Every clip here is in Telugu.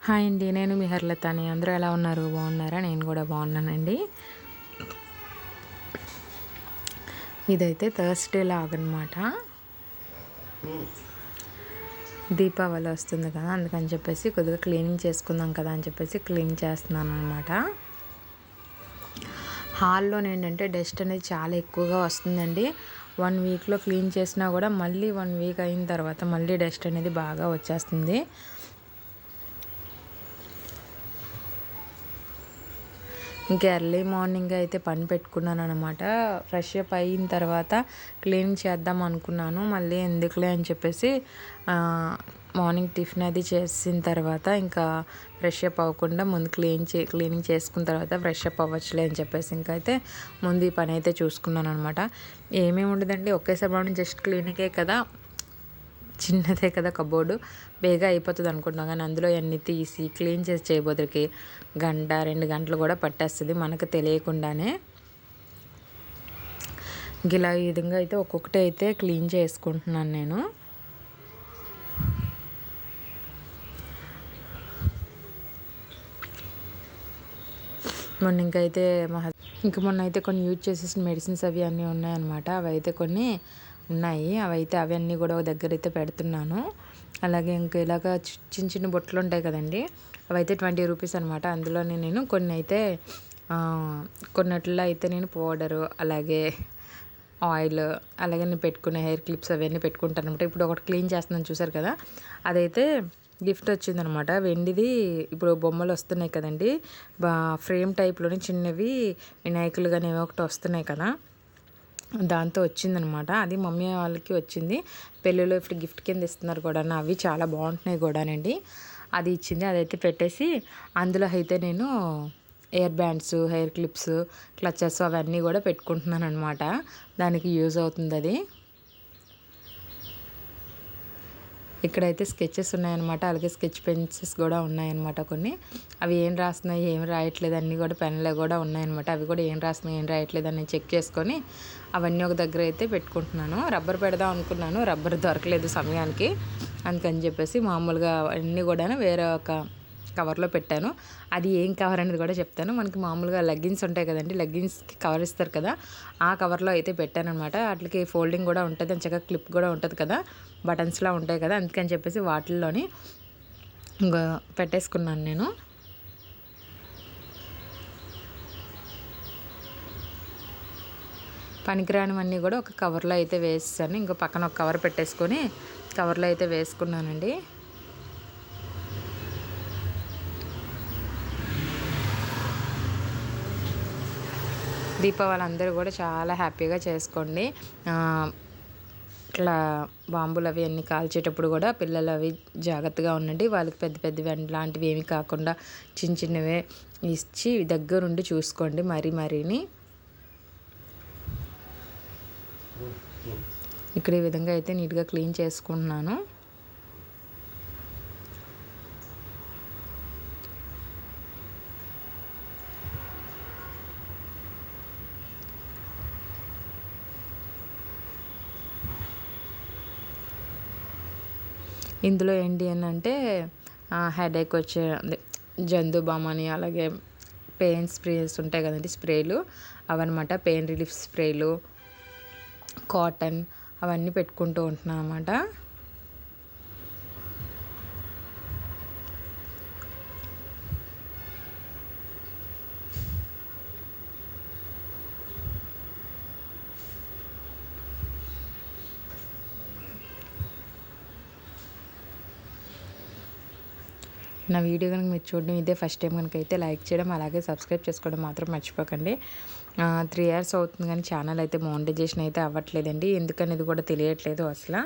హాయ్ అండి. నేను మీ హర్లతాని. అందరూ ఎలా ఉన్నారు? బాగున్నారా? నేను కూడా బాగున్నానండి. ఇదైతే థర్స్డే లాగ్ అనమాట. దీపావళి వస్తుంది కదా, అందుకని చెప్పేసి కొద్దిగా క్లీనింగ్ చేసుకుందాం కదా అని చెప్పేసి క్లీన్ చేస్తున్నాను అనమాట. హాల్లో ఏంటంటే డస్ట్ అనేది చాలా ఎక్కువగా వస్తుందండి. 1 వీక్లో క్లీన్ చేసినా కూడా మళ్ళీ 1 వీక్ అయిన తర్వాత మళ్ళీ డస్ట్ అనేది బాగా వచ్చేస్తుంది. ఇంకా ఎర్లీ మార్నింగ్ అయితే పని పెట్టుకున్నాను అనమాట. ఫ్రెష్ అప్ అయిన తర్వాత క్లీన్ చేద్దాం అనుకున్నాను. మళ్ళీ ఎందుకులే అని చెప్పేసి మార్నింగ్ టిఫిన్ అది చేసిన తర్వాత ఇంకా ఫ్రెష్ అప్ అవ్వకుండా ముందు క్లీనింగ్ చేసుకున్న తర్వాత ఫ్రెష్ అప్ అవ్వచ్చులే అని చెప్పేసి ఇంకా అయితే ముందు ఈ పని అయితే చూసుకున్నాను అనమాట. ఏమేమి ఉండదండి, ఒకేసారి జస్ట్ క్లీనింగే కదా, చిన్నదే కదా కబోర్డు, బేగా అయిపోతుంది అనుకుంటున్నాం. కానీ అందులో అన్నీ తీసి క్లీన్ చేసి చేయబోదరికి 1-2 గంటలు కూడా పట్టేస్తుంది మనకు తెలియకుండానే. ఇలా ఈ విధంగా అయితే ఒక్కొక్కటి అయితే క్లీన్ చేసుకుంటున్నాను నేను. మొన్న అయితే కొన్ని యూజ్ చేసేసిన మెడిసిన్స్ అవి అన్నీ ఉన్నాయన్నమాట. అవి అయితే కొన్ని ఉన్నాయి. అవన్నీ కూడా ఒక దగ్గర అయితే పెడుతున్నాను. అలాగే ఇంకా ఇలాగ చిన్న చిన్న బొట్లు ఉంటాయి కదండి, అవైతే 20 రూపీస్ అనమాట. అందులోనే నేను కొన్ని అయితే కొన్నట్లో అయితే నేను పౌడరు, అలాగే ఆయిల్, అలాగే నేను పెట్టుకునే హెయిర్ క్లిప్స్ అవన్నీ పెట్టుకుంటాను అనమాట. ఇప్పుడు ఒకటి క్లీన్ చేస్తున్నాను చూసారు కదా, అదైతే గిఫ్ట్ వచ్చిందనమాట. వెండిది ఇప్పుడు బొమ్మలు వస్తున్నాయి కదండి, ఫ్రేమ్ టైప్లోని చిన్నవి వినాయకులు కానీ ఏవో ఒకటి వస్తున్నాయి కదా, దాంతో వచ్చిందనమాట. అది మమ్మీ వాళ్ళకి వచ్చింది. పెళ్ళిలో ఇప్పుడు గిఫ్ట్ కింద ఇస్తున్నారు కూడా, అవి చాలా బాగుంటున్నాయి కూడానండి. అది ఇచ్చింది, అదైతే పెట్టేసి అందులో అయితే నేను year bands, hair clips, clutches అవన్నీ కూడా పెట్టుకుంటున్నాను అనమాట. దానికి యూజ్ అవుతుంది అది. ఇక్కడైతే స్కెచెస్ ఉన్నాయన్నమాట, అలాగే స్కెచ్ పెన్సిల్స్ కూడా ఉన్నాయన్నమాట కొన్ని. అవి ఏం రాస్తున్నాయి ఏం రాయట్లేదు అన్నీ కూడా పెన్లో కూడా ఉన్నాయన్నమాట. అవి కూడా ఏం రాస్తున్నాయి ఏం రాయట్లేదు అని చెక్ చేసుకొని అవన్నీ ఒక దగ్గర అయితే పెట్టుకుంటున్నాను. రబ్బర్ పెడదాం అనుకున్నాను, రబ్బర్ దొరకలేదు సమయానికి. అందుకని చెప్పేసి మామూలుగా అన్నీ కూడా వేరే ఒక కవర్లో పెట్టాను. అది ఏం కవర్ అనేది కూడా చెప్తాను. మనకి మామూలుగా లెగ్గిన్స్ ఉంటాయి కదండి, లెగ్గిన్స్కి కవర్ ఇస్తారు కదా, ఆ కవర్లో అయితే పెట్టాను అనమాట. వాటికి ఫోల్డింగ్ కూడా ఉంటుంది, మంచిగా క్లిప్ కూడా ఉంటుంది కదా, బటన్స్లా ఉంటాయి కదా, అందుకని చెప్పేసి వాటిల్లోని ఇంకా పెట్టేసుకున్నాను నేను. పనికిరానివన్నీ కూడా ఒక కవర్లో అయితే వేసాను. ఇంకో పక్కన ఒక కవర్ పెట్టేసుకొని కవర్లో అయితే వేసుకున్నానండి. దీపావళి అందరూ కూడా చాలా హ్యాపీగా చేసుకోండి. ఇట్లా బాంబులు అవి అన్నీ కాల్చేటప్పుడు కూడా పిల్లలు అవి జాగ్రత్తగా ఉండండి. వాళ్ళకి పెద్ద పెద్దవి లాంటివి ఏమి కాకుండా చిన్న చిన్నవే ఇచ్చి దగ్గరుండి చూసుకోండి మరీని. ఇక్కడ ఈ విధంగా అయితే నీట్గా క్లీన్ చేసుకుంటున్నాను. ఇందులో ఏంటి అని అంటే హెడేక్ వచ్చే జందు బామ్ అని, అలాగే పెయిన్ స్ప్రేస్ ఉంటాయి కదండి, స్ప్రేలు అవన్నమాట. పెయిన్ రిలీఫ్ స్ప్రేలు, కాటన్ అవన్నీ పెట్టుకుంటూ ఉంటున్నాను అన్నమాట. నా వీడియో కనుక మీరు చూడడం ఇదే ఫస్ట్ టైం కనుక అయితే లైక్ చేయడం, అలాగే సబ్స్క్రైబ్ చేసుకోవడం మాత్రం మర్చిపోకండి. 3 years అవుతుంది కానీ ఛానల్ అయితే మోనిటైజేషన్ అయితే అవ్వట్లేదండి, ఎందుకనేది కూడా తెలియట్లేదు అసలు.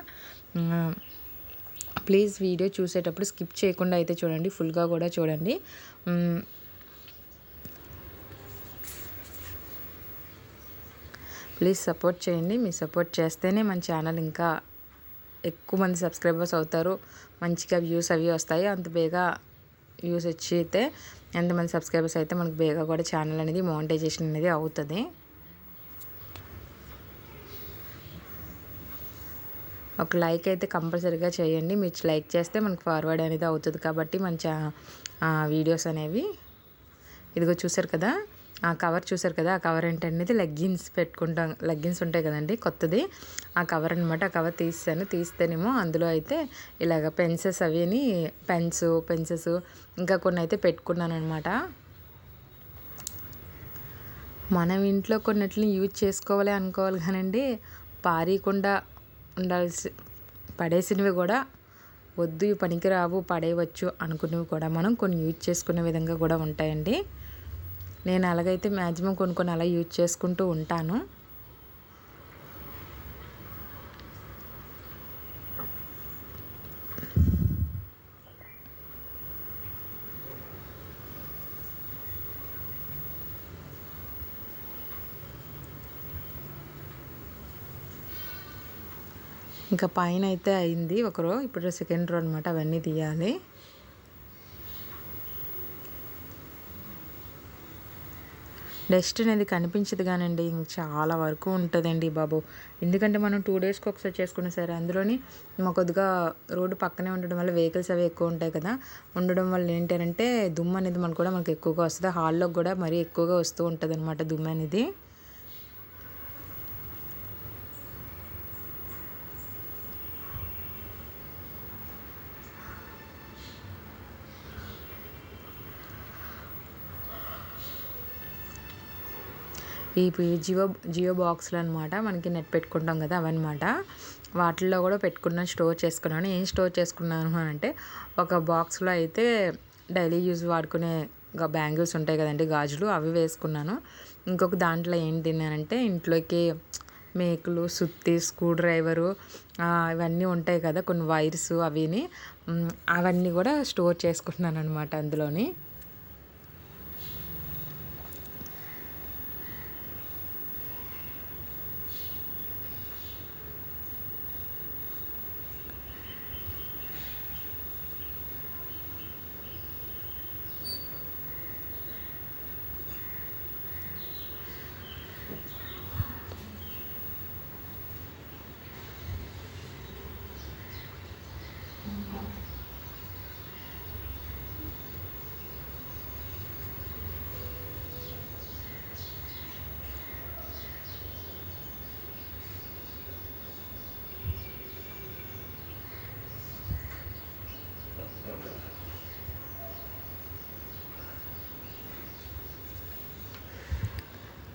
ప్లీజ్ వీడియో చూసేటప్పుడు స్కిప్ చేయకుండా అయితే చూడండి, ఫుల్గా కూడా చూడండి. ప్లీజ్ సపోర్ట్ చేయండి. మీ సపోర్ట్ చేస్తేనే మన ఛానల్ ఇంకా ఎక్కువ మంది సబ్స్క్రైబర్స్ అవుతారు, మంచిగా వ్యూస్ అవి వస్తాయి. అంత బేగా వ్యూస్ వచ్చి అయితే ఎంతమంది సబ్స్క్రైబర్స్ అయితే మనకు బేగా కూడా ఛానల్ అనేది మోనిటైజేషన్ అనేది అవుతుంది. ఒక లైక్ అయితే కంపల్సరీగా చేయండి. మీరు లైక్ చేస్తే మనకు ఫార్వర్డ్ అనేది అవుతుంది కాబట్టి మంచి వీడియోస్ అనేవి. ఇదిగో చూసారు కదా, ఆ కవర్ చూసారు కదా, ఆ కవర్ ఏంటనేది లెగ్గిన్స్ పెట్టుకుంటాం, లెగ్గిన్స్ ఉంటాయి కదండి కొత్తది, ఆ కవర్ అనమాట. ఆ కవర్ తీస్తేనేమో అందులో అయితే ఇలాగ పెన్సెస్ అవిని పెన్సెస్ ఇంకా కొన్ని అయితే పెట్టుకున్నాను అనమాట. మనం ఇంట్లో కొన్నిటిని యూజ్ చేసుకోవాలి అనుకోవాలి కానండి, పారీకుండా పడేసినవి కూడా వద్దు ఈ పనికిరావు పడేయవచ్చు అనుకునేవి కూడా మనం కొన్ని యూజ్ చేసుకునే విధంగా కూడా ఉంటాయండి. నేను అలాగైతే మ్యాక్సిమం కొన్ని అలా యూజ్ చేసుకుంటూ ఉంటాను. ఇంకా పైన అయితే అయింది ఒక రో, ఇప్పుడు సెకండ్ రో అనమాట. అవన్నీ తీయాలి. డస్ట్ అనేది కనిపించదు కానండి, చాలా వరకు ఉంటుందండి బాబు. ఎందుకంటే మనం 2 డేస్కి ఒకసారి చేసుకున్నా సరే, అందులోని మాకు కొద్దిగా రోడ్డు పక్కనే ఉండడం వల్ల వెహికల్స్ అవి ఎక్కువ ఉంటాయి కదా, ఉండడం వల్ల ఏంటంటే దుమ్ము అనేది మనకు ఎక్కువగా వస్తుంది. హాల్లోకి కూడా మరీ ఎక్కువగా వస్తూ ఉంటుంది అనమాట దుమ్ము అనేది. ఈ జియో బాక్స్లు అనమాట, మనకి నెట్ పెట్టుకుంటాం కదా అవన్నమాట. వాటిల్లో కూడా స్టోర్ చేసుకున్నాను. ఏం స్టోర్ చేసుకున్నాను అని అంటే, ఒక బాక్స్లో అయితే డైలీ యూజ్ వాడుకునే బ్యాంగిల్స్ ఉంటాయి కదండి, గాజులు, అవి వేసుకున్నాను. ఇంకొక దాంట్లో ఏంటి అంటే, ఇంట్లోకి మేకులు, సుత్తి, స్క్రూ డ్రైవరు, ఇవన్నీ ఉంటాయి కదా, కొన్ని వైర్స్ అవిని, అవన్నీ కూడా స్టోర్ చేసుకుంటున్నాను అనమాట అందులోని.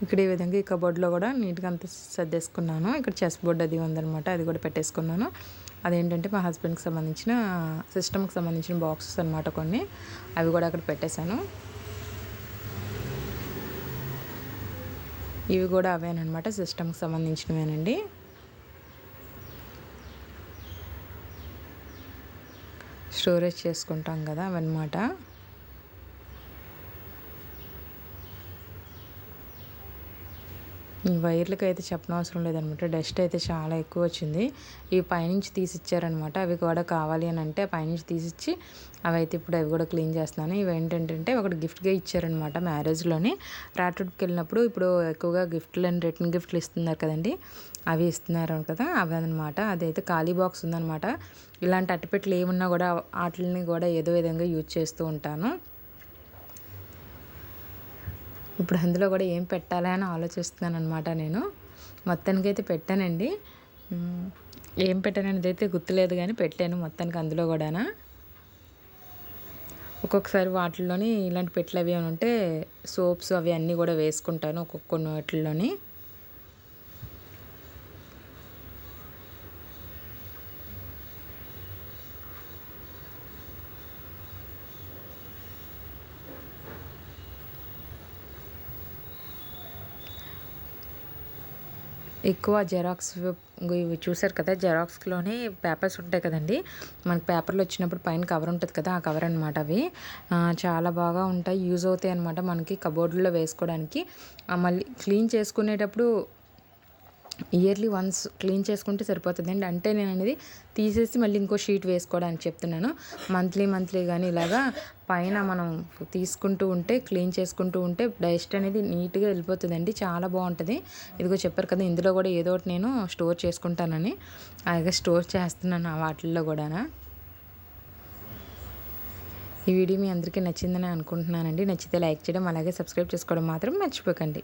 ఇక్కడ ఈ విధంగా ఈ కబోర్డ్లో కూడా నీట్గా అంతా సర్దేసుకున్నాను. ఇక్కడ చెస్ బోర్డ్ అది ఉందనమాట, అది కూడా పెట్టేసుకున్నాను. అదేంటంటే మా హస్బెండ్కి సంబంధించిన సిస్టమ్కి సంబంధించిన బాక్సెస్ అనమాట కొన్ని, అవి కూడా అక్కడ పెట్టేశాను. ఇవి కూడా అవేనమాట, సిస్టమ్కి సంబంధించినవేనండి. స్టోరేజ్ చేసుకుంటాం కదా అవన్నమాట. వైర్లకి అయితే చెప్పనవసరం లేదనమాట, డస్ట్ అయితే చాలా ఎక్కువ వచ్చింది. ఇవి పైనుంచి తీసిచ్చారనమాట, అవి కూడా కావాలి అని అంటే పైనుంచి తీసిచ్చి అవి అయితే ఇప్పుడు అవి కూడా క్లీన్ చేస్తున్నాను. ఇవి ఏంటంటే ఒకటి గిఫ్ట్గా ఇచ్చారనమాట మ్యారేజ్లోని. రాటూడ్కి వెళ్ళినప్పుడు ఇప్పుడు ఎక్కువగా రిటర్న్ గిఫ్ట్లు ఇస్తున్నారు కదండి, అవి ఇస్తున్నారు కదా, అవి అనమాట. అదైతే ఖాళీ బాక్స్ ఉందనమాట. ఇలాంటి అట్టపెట్టెలు ఏమున్నా కూడా వాటిని కూడా ఏదో విధంగా యూజ్ చేస్తూ ఉంటాను. ఇప్పుడు అందులో కూడా ఏం పెట్టాలి అని ఆలోచిస్తున్నాను అనమాట. నేను మొత్తానికి అయితే పెట్టానండి, ఏం పెట్టాను అనేది అయితే గుర్తులేదు కానీ పెట్టాను మొత్తానికి అందులో కూడా. ఒక్కొక్కసారి వాటిల్లోని ఇలాంటి పెట్టెలు అవి అని ఉంటే సోప్స్ అవి అన్నీ కూడా వేసుకుంటాను కొన్ని వాటిల్లోని. ఎక్కువ జిరాక్స్ ఇవి చూసారు కదా, జిరాక్స్లోనే పేపర్స్ ఉంటాయి కదండి, మనకి పేపర్లు వచ్చినప్పుడు పైన కవర్ ఉంటుంది కదా, ఆ కవర్ అనమాట. అవి చాలా బాగా ఉంటాయి, యూజ్ అవుతాయి అనమాట మనకి కబోర్డులో వేసుకోవడానికి. మళ్ళీ క్లీన్ చేసుకునేటప్పుడు ఇయర్లీ వన్స్ క్లీన్ చేసుకుంటే సరిపోతుందండి. అంటే నేను అనేది తీసేసి మళ్ళీ ఇంకో షీట్ వేసుకోవడానికి చెప్తున్నాను. మంత్లీ కానీ ఇలాగా పైన మనం తీసుకుంటూ ఉంటే, క్లీన్ చేసుకుంటూ ఉంటే డస్ట్ అనేది నీట్‌గా వెళ్ళిపోతుందండి. చాలా బాగుంటుంది. ఇదిగో చెప్పారు కదా, ఇందులో కూడా ఏదో ఒకటి నేను స్టోర్ చేసుకుంటానని అలాగే స్టోర్ చేస్తున్నాను ఆ వాటిల్లో కూడానా. ఈ వీడియో మీ అందరికీ నచ్చిందని అనుకుంటున్నానండి. నచ్చితే లైక్ చేయడం అలాగే సబ్స్క్రైబ్ చేసుకోవడం మాత్రం మర్చిపోకండి.